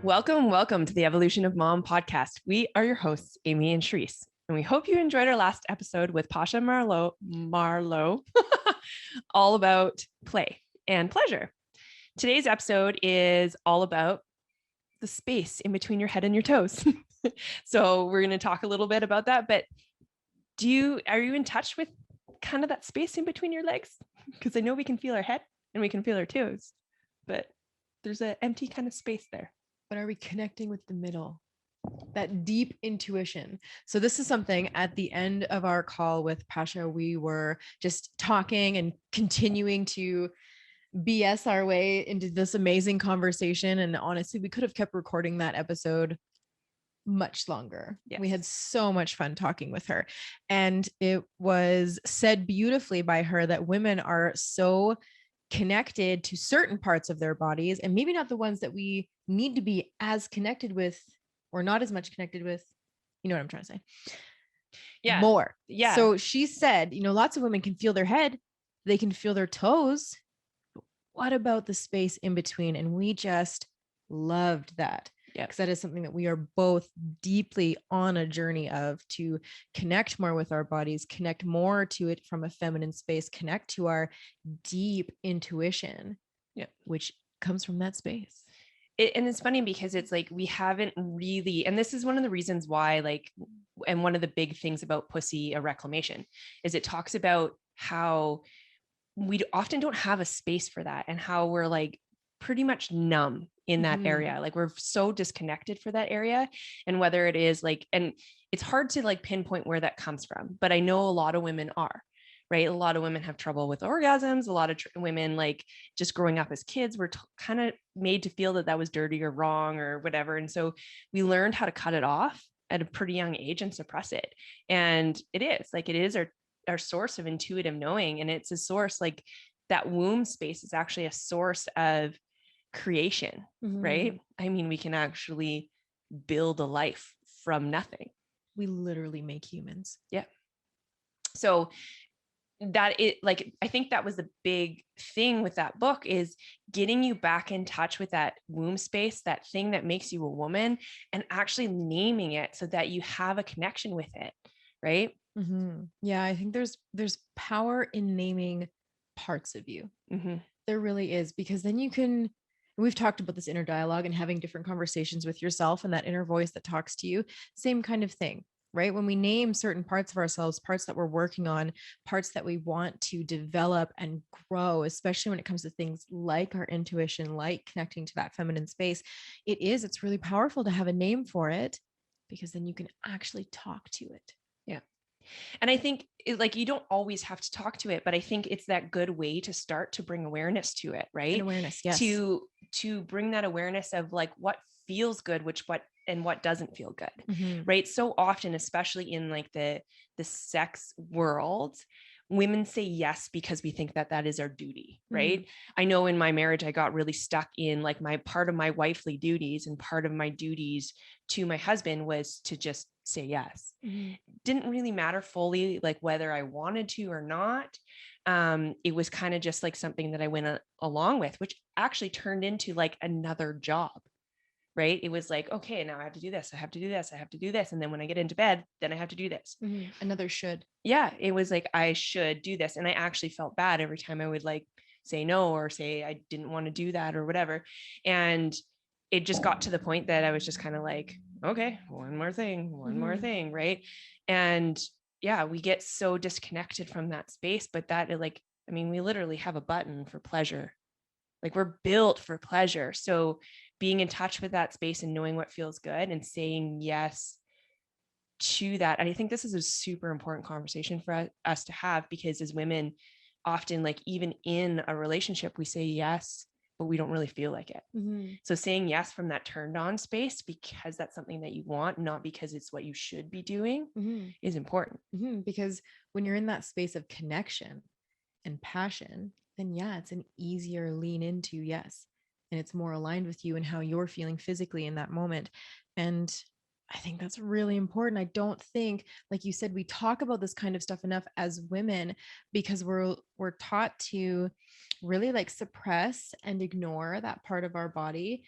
Welcome to the Evolution of Mom podcast. We are your hosts, Amy and Shreese, and we hope you enjoyed our last episode with Pasha Marlowe, all about play and pleasure. Today's episode is all about the space in between your head and your toes. So we're going to talk a little bit about that, but are you in touch with kind of that space in between your legs? Because I know we can feel our head and we can feel our toes, but there's an empty kind of space there. But are we connecting with the middle? That deep intuition. So this is something at the end of our call with Pasha, we were just talking and continuing to BS our way into this amazing conversation. And honestly, we could have kept recording that episode much longer. Yes. We had so much fun talking with her. And it was said beautifully by her that women are so connected to certain parts of their bodies and maybe not the ones that we need to be as connected with or not as much connected with. You know what I'm trying to say? Yeah. More. Yeah. So she said, lots of women can feel their head, they can feel their toes. What about the space in between? And we just loved that. Yeah, because that is something that we are both deeply on a journey of, to connect more with our bodies, connect more to it from a feminine space, connect to our deep intuition, which comes from that space. And it's funny because it's like, we haven't really, and this is one of the reasons why, and one of the big things about Pussy, a Reclamation, is it talks about how we often don't have a space for that and how we're like pretty much numb in that area. Like we're so disconnected for that area. And whether it is and it's hard to pinpoint where that comes from, but I know a lot of women are, right? A lot of women have trouble with orgasms. A lot of women, just growing up as kids, were kind of made to feel that was dirty or wrong or whatever. And so we learned how to cut it off at a pretty young age and suppress it. And it is our source of intuitive knowing. And it's a source, that womb space is actually a source of creation, right? I mean, we can actually build a life from nothing. We literally make humans. Yeah. So I think that was the big thing with that book, is getting you back in touch with that womb space, that thing that makes you a woman, and actually naming it so that you have a connection with it. Right. Yeah. I think there's power in naming parts of you. There really is, because then you can, we've talked about this inner dialogue and having different conversations with yourself and that inner voice that talks to you. Same kind of thing, right? When we name certain parts of ourselves, parts that we're working on, parts that we want to develop and grow, especially when it comes to things like our intuition, like connecting to that feminine space, it's really powerful to have a name for it, because then you can actually talk to it. Yeah. And I think you don't always have to talk to it, but I think it's that good way to start to bring awareness to it, right? And awareness, yes. To bring that awareness of what feels good, what doesn't feel good, right? So often, especially in the sex world, women say yes because we think that is our duty, right? I know in my marriage, I got really stuck in my part of my wifely duties, and part of my duties to my husband was to just say yes. Didn't really matter fully whether I wanted to or not. It was kind of just something that I went along with, which actually turned into another job, right? It was okay, now I have to do this, I have to do this, I have to do this, and then when I get into bed, then I have to do this. Another should. Yeah, it was I should do this, and I actually felt bad every time I would say no, or say I didn't want to do that or whatever. And it just got to the point that I was just kind of okay, one more thing, right? And yeah, we get so disconnected from that space, but that we literally have a button for pleasure. We're built for pleasure. So being in touch with that space and knowing what feels good and saying yes to that. And I think this is a super important conversation for us to have, because as women, often even in a relationship, we say yes, but we don't really feel like it. So saying yes from that turned on space, because that's something that you want, not because it's what you should be doing, is important. Because when you're in that space of connection and passion, then it's an easier lean into yes. And it's more aligned with you and how you're feeling physically in that moment. And I think that's really important. I don't think, like you said, we talk about this kind of stuff enough as women, because we're taught to really suppress and ignore that part of our body.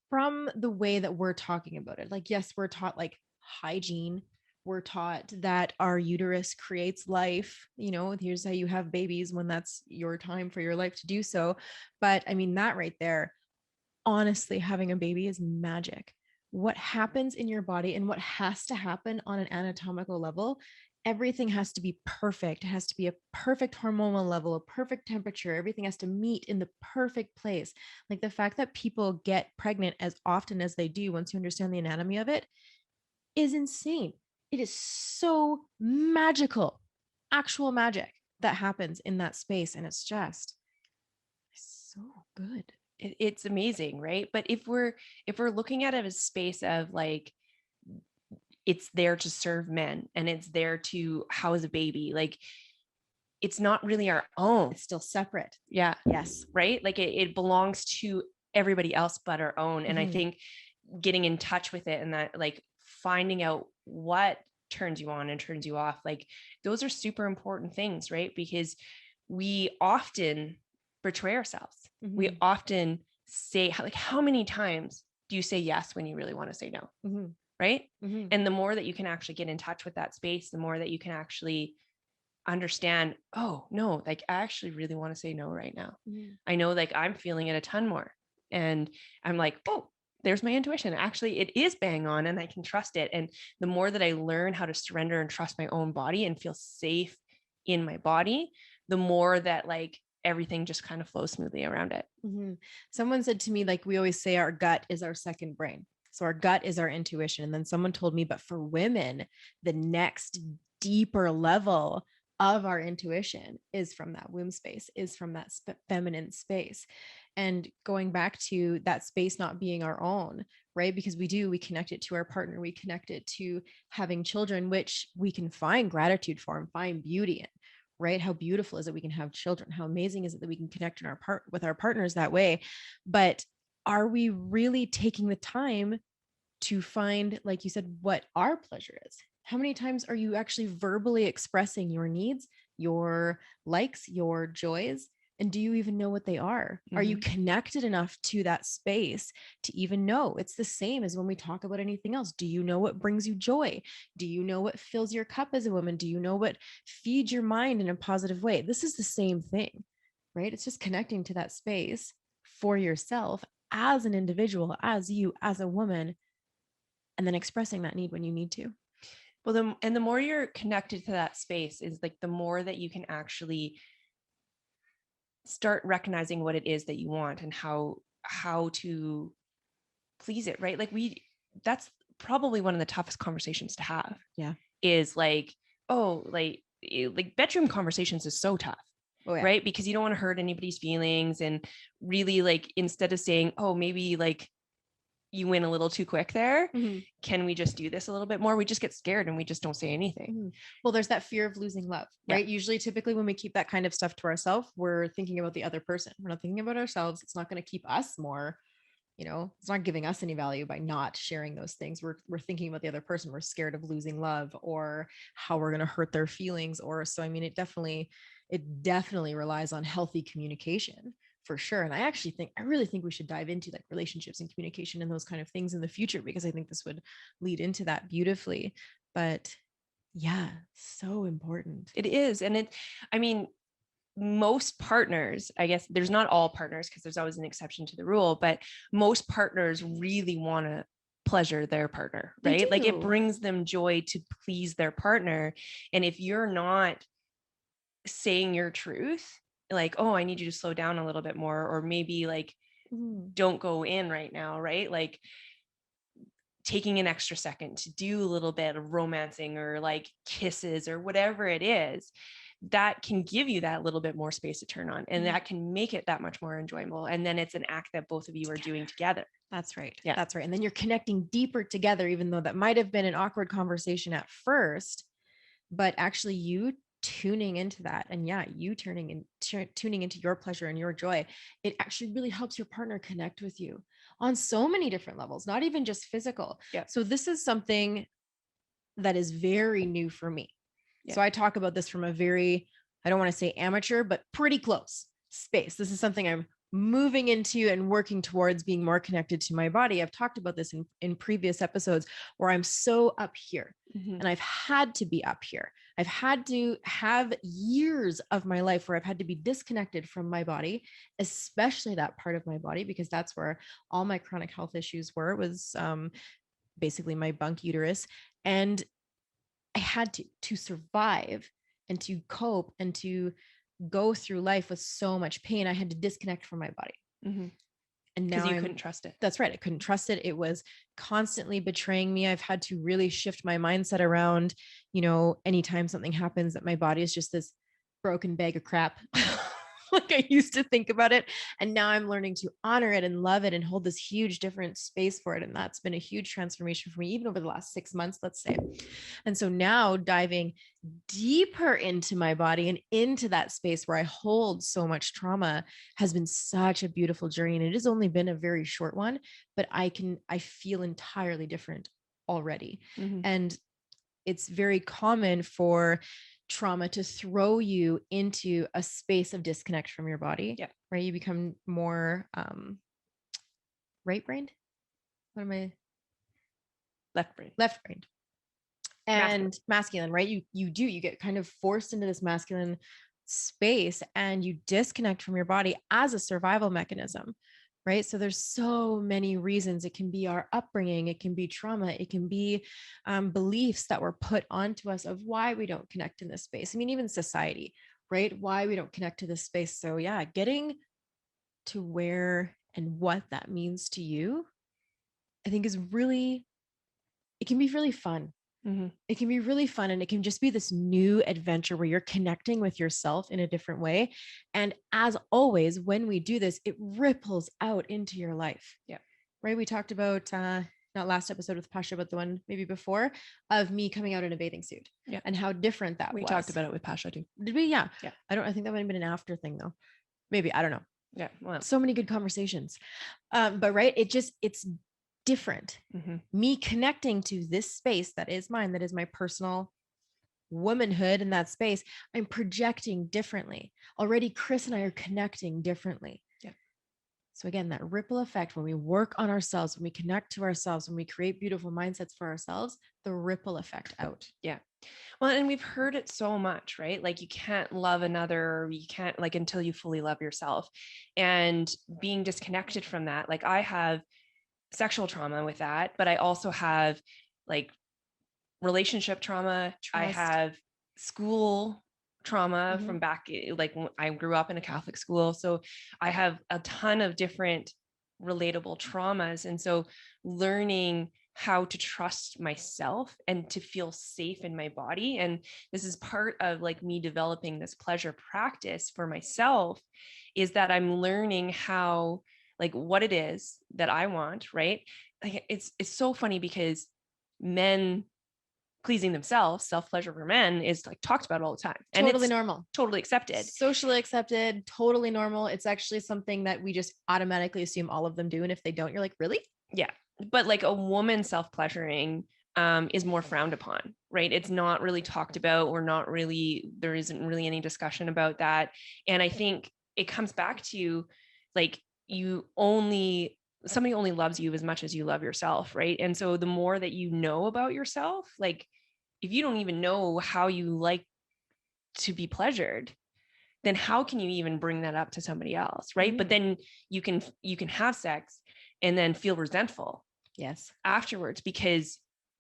from the way that we're talking about it. Like, yes, we're taught like hygiene. We're taught that our uterus creates life. You know, here's how you have babies when that's your time for your life to do so. But I mean, that right there, honestly, having a baby is magic. What happens in your body and what has to happen on an anatomical level, everything has to be perfect. It has to be a perfect hormonal level, a perfect temperature. Everything has to meet in the perfect place. Like the fact that people get pregnant as often as they do, once you understand the anatomy of it, is insane. It is so magical, actual magic that happens in that space. And it's just so good. It's amazing, right? But if we're looking at it as a space of like, it's there to serve men and it's there to house a baby, like it's not really our own. It's still separate. Yeah. Yes. Right. Like it belongs to everybody else but our own. And I think getting in touch with it and that, like, finding out what turns you on and turns you off, like those are super important things, right? Because we often betray ourselves. We often say, like, how many times do you say yes when you really want to say no? Right. And the more that you can actually get in touch with that space, the more that you can actually understand, oh no, like I actually really want to say no right now. I know, like, I'm feeling it a ton more. And I'm like, oh, there's my intuition. Actually, it is bang on and I can trust it. And the more that I learn how to surrender and trust my own body and feel safe in my body, the more that like everything just kind of flows smoothly around it. Someone said to me, like, we always say our gut is our second brain. So our gut is our intuition. And then someone told me, but for women, the next deeper level of our intuition is from that womb space, is from that feminine space. And going back to that space not being our own, right? Because we connect it to our partner, we connect it to having children, which we can find gratitude for and find beauty in, right? How beautiful is it we can have children? How amazing is it that we can connect with our partners that way? But are we really taking the time to find, like you said, what our pleasure is? How many times are you actually verbally expressing your needs, your likes, your joys? And do you even know what they are? Are you connected enough to that space to even know? It's the same as when we talk about anything else. Do you know what brings you joy? Do you know what fills your cup as a woman? Do you know what feeds your mind in a positive way? This is the same thing, right? It's just connecting to that space for yourself as an individual, as you, as a woman, and then expressing that need when you need to. Well, the more you're connected to that space is like the more that you can actually start recognizing what it is that you want and how to please it, right? Like that's probably one of the toughest conversations to have. Yeah. Is like, oh, like bedroom conversations is so tough. Oh, yeah. Right? Because you don't want to hurt anybody's feelings. And really, like, instead of saying, oh, maybe like you went a little too quick there. Can we just do this a little bit more? We just get scared and we just don't say anything. Well, there's that fear of losing love, right? Yeah. Usually, typically when we keep that kind of stuff to ourselves, we're thinking about the other person. We're not thinking about ourselves. It's not going to keep us more, it's not giving us any value by not sharing those things. We're thinking about the other person. We're scared of losing love or how we're going to hurt their feelings. Or so, I mean, it definitely relies on healthy communication. For sure. And I really think we should dive into like relationships and communication and those kind of things in the future, because I think this would lead into that beautifully. But yeah, so important. It is. And I mean, most partners, I guess there's not all partners because there's always an exception to the rule, but most partners really want to pleasure their partner, right? Like it brings them joy to please their partner. And if you're not saying your truth, like, oh, I need you to slow down a little bit more, or maybe like, don't go in right now, right? Like taking an extra second to do a little bit of romancing or like kisses or whatever it is, that can give you that little bit more space to turn on, and that can make it that much more enjoyable. And then it's an act that both of you are doing together. That's right. Yeah, that's right. And then you're connecting deeper together, even though that might have been an awkward conversation at first, but actually you tuning into that, and you tuning into your pleasure and your joy, it actually really helps your partner connect with you on so many different levels, not even just physical. Yeah. So this is something that is very new for me. Yeah. So I talk about this from a very, I don't want to say amateur, but pretty close space. This is something I'm moving into and working towards being more connected to my body. I've talked about this in previous episodes where I'm so up here and I've had to be up here. I've had to have years of my life where I've had to be disconnected from my body, especially that part of my body, because that's where all my chronic health issues was basically my bunk uterus. And I had to survive and to cope and to go through life with so much pain. I had to disconnect from my body. And now you couldn't trust it. That's right. I couldn't trust it. It was constantly betraying me. I've had to really shift my mindset around, anytime something happens, that my body is just this broken bag of crap. Like I used to think about it. And now I'm learning to honor it and love it and hold this huge different space for it. And that's been a huge transformation for me, even over the last 6 months, let's say. And so now diving deeper into my body and into that space where I hold so much trauma has been such a beautiful journey. And it has only been a very short one, but I feel entirely different already. And it's very common for trauma to throw you into a space of disconnect from your body. Yeah. Right. You become more right-brained. What am I? Left-brained. And masculine, right? You get kind of forced into this masculine space and you disconnect from your body as a survival mechanism. Right. So there's so many reasons. It can be our upbringing. It can be trauma. It can be beliefs that were put onto us of why we don't connect in this space. I mean, even society, right? Why we don't connect to this space. So yeah, getting to where and what that means to you, I think it can be really fun. It can be really fun, and it can just be this new adventure where you're connecting with yourself in a different way. And as always, when we do this, it ripples out into your life. Yeah. Right. We talked about, not last episode with Pasha, but the one maybe before, of me coming out in a bathing suit. Yeah. And how different that was. We talked about it with Pasha too. Did we? Yeah. Yeah. I think that might have been an after thing though. Maybe. I don't know. Yeah. Well, so many good conversations. But right. It's different. Me connecting to this space that is mine, that is my personal womanhood in that space, I'm projecting differently. Already Chris and I are connecting differently. Yeah. So again, that ripple effect, when we work on ourselves, when we connect to ourselves, when we create beautiful mindsets for ourselves, the ripple effect out. Yeah. Well, and we've heard it so much, right? Like you can't love another, you can't until you fully love yourself. And being disconnected from that, like I have sexual trauma with that, but I also have relationship trauma. Trust. I have school trauma from back, I grew up in a Catholic school. So I have a ton of different relatable traumas. And so learning how to trust myself and to feel safe in my body. And this is part of me developing this pleasure practice for myself, is that I'm learning how what it is that I want, right? It's so funny because men pleasing themselves, self-pleasure for men, is talked about all the time. And totally it's normal. Totally accepted. Socially accepted, totally normal. It's actually something that we just automatically assume all of them do. And if they don't, you're like, really? Yeah. But a woman self-pleasuring is more frowned upon, right? It's not really talked about, or there isn't really any discussion about that. And I think it comes back to somebody only loves you as much as you love yourself, right? And so the more that you know about yourself, if you don't even know how you like to be pleasured, then how can you even bring that up to somebody else, right? But then you can have sex and then feel resentful afterwards because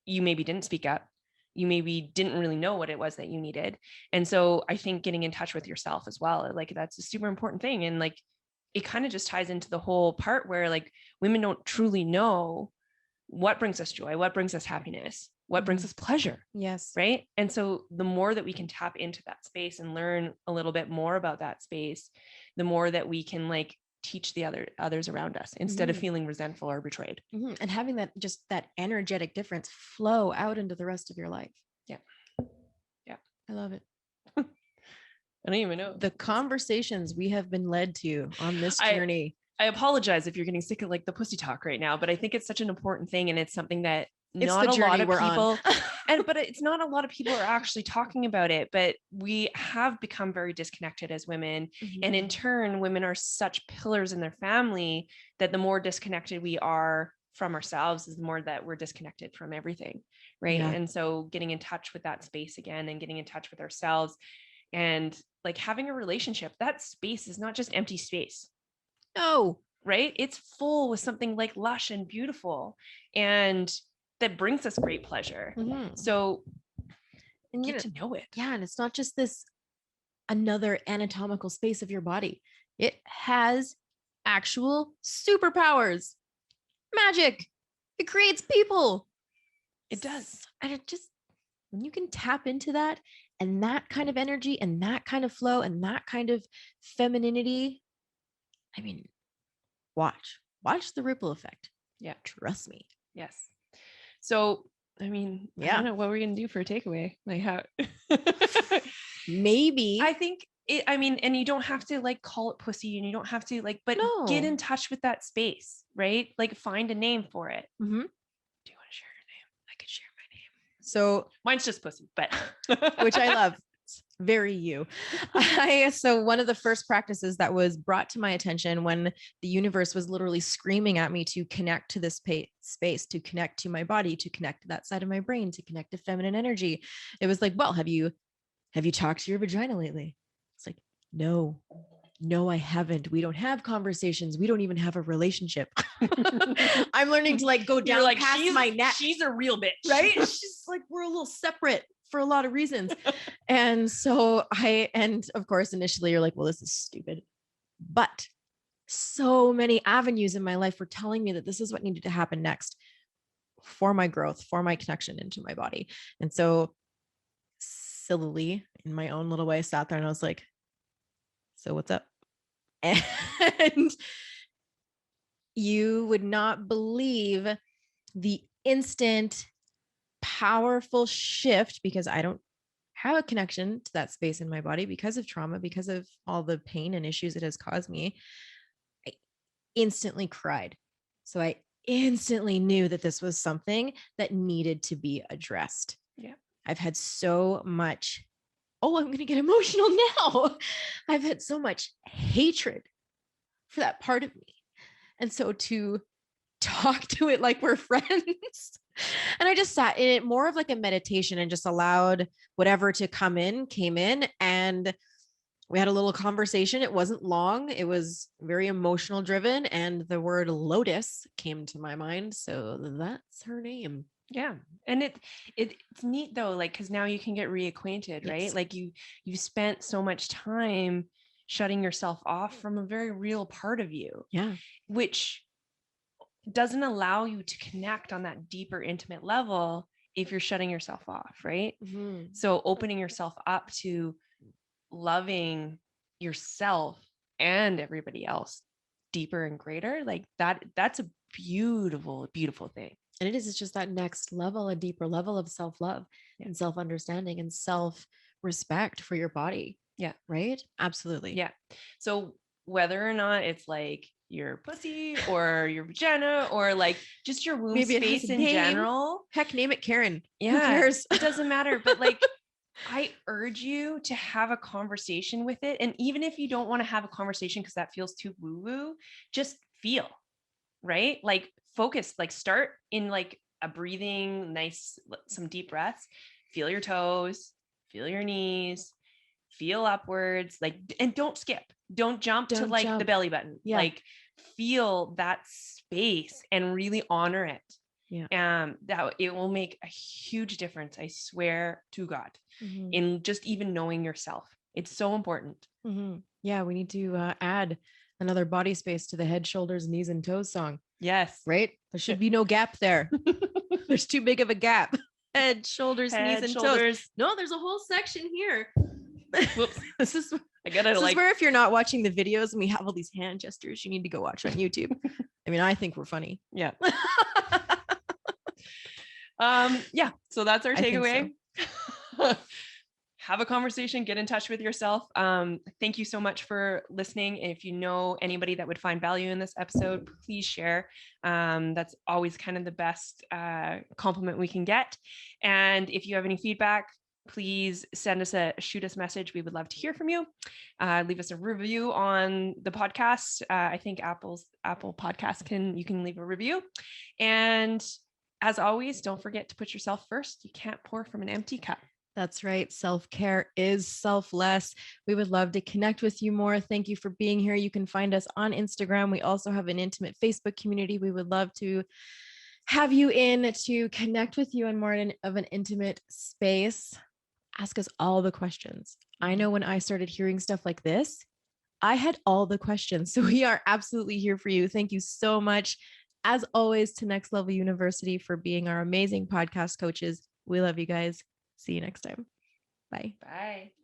you maybe didn't speak up, you maybe didn't really know what it was that you needed. And so I think getting in touch with yourself as well, that's a super important thing. And it kind of just ties into the whole part where women don't truly know what brings us joy, what brings us happiness, what brings us pleasure. Yes. Right. And so the more that we can tap into that space and learn a little bit more about that space, the more that we can teach the others around us instead of feeling resentful or betrayed. And having that energetic difference flow out into the rest of your life. Yeah. Yeah. I love it. I don't even know the conversations we have been led to on this journey. I apologize if you're getting sick of the pussy talk right now, but I think it's such an important thing. And it's something that not a lot of people but it's not a lot of people are actually talking about it, but we have become very disconnected as women. And in turn, women are such pillars in their family that the more disconnected we are from ourselves is the more that we're disconnected from everything. Right. Yeah. And so getting in touch with that space again and getting in touch with ourselves and like having a relationship, that space is not just empty space. No. Right. It's full with something like lush and beautiful and that brings us great pleasure. So and get to know it. Yeah. And it's not just this another anatomical space of your body. It has actual superpowers, magic. It creates people. It does. And it just, when you can tap into that and that kind of energy and that kind of flow and that kind of femininity, I mean, watch the ripple effect. Yeah. Trust me. Yes. So, I mean, I don't know what we're going to do for a takeaway. Like how maybe I think it, I mean, and you don't have to like call it pussy and you don't have to like, but get in touch with that space, right? Like find a name for it. Do you want to share your name? I could share my name. So mine's just pussy, but which I love. Very you. So one of the first practices that was brought to my attention when the universe was literally screaming at me to connect to this space, to connect to my body, to connect to that side of my brain, to connect to feminine energy. It was like, well, have you talked to your vagina lately? It's like, no, I haven't. We don't have conversations. We don't even have a relationship. I'm learning to like go down like past my neck. She's a real bitch, right? She's like, we're a little separate for a lot of reasons. And so and of course, initially you're like, well, this is stupid. But so many avenues in my life were telling me that this is what needed to happen next for my growth, for my connection into my body. And so sillily in my own little way, sat there and I was like, so what's up? And you would not believe the instant powerful shift, because I don't have a connection to that space in my body because of trauma, because of all the pain and issues it has caused me. I instantly cried. So I instantly knew that this was something that needed to be addressed. Yeah. I've had so much, I'm going to get emotional now. I've had so much hatred for that part of me. And so to talk to it like we're friends. And I just sat in it more of like a meditation and just allowed whatever to came in. And we had a little conversation. It wasn't long. It was very emotional driven. And the word lotus came to my mind. So that's her name. Yeah. And it's neat though, like, cause now you can get reacquainted, right? Yes. Like you spent so much time shutting yourself off from a very real part of you. Yeah. Which doesn't allow you to connect on that deeper, intimate level if you're shutting yourself off, right? So opening yourself up to loving yourself and everybody else deeper and greater, like that's a beautiful, beautiful thing. And it is, it's just that next level, a deeper level of self-love and self-understanding and self-respect for your body. Yeah. Right? Absolutely. Yeah. So whether or not it's like your pussy or your vagina or like just your womb space in general. Heck, name it Karen. Yeah. Who cares? It doesn't matter. But like, I urge you to have a conversation with it. And even if you don't want to have a conversation because that feels too woo-woo, just feel, right? Like focus, like start in like a breathing, nice, some deep breaths, feel your toes, feel your knees, feel upwards, like, and don't skip, don't jump to like the belly button. Yeah. Like feel that space and really honor it. Yeah. That it will make a huge difference. I swear to God, in just even knowing yourself. It's so important. Yeah. We need to add another body space to the head, shoulders, knees, and toes song. Yes. Right. There should be no gap there. There's too big of a gap. Head, shoulders, knees, and toes. No, there's a whole section here. Whoops. This is where if you're not watching the videos and we have all these hand gestures, you need to go watch on YouTube. I mean, I think we're funny. Yeah. Yeah. So that's our takeaway. So. have a conversation, get in touch with yourself. Thank you so much for listening. And if you know anybody that would find value in this episode, please share. That's always kind of the best compliment we can get. And if you have any feedback, please shoot us a message. We would love to hear from you. Leave us a review on the podcast. I think Apple Podcast you can leave a review. And as always, don't forget to put yourself first. You can't pour from an empty cup. That's right. Self-care is selfless. We would love to connect with you more. Thank you for being here. You can find us on Instagram. We also have an intimate Facebook community. We would love to have you in to connect with you in more of an intimate space. Ask us all the questions. I know when I started hearing stuff like this, I had all the questions. So we are absolutely here for you. Thank you so much, as always, to Next Level University for being our amazing podcast coaches. We love you guys. See you next time. Bye. Bye.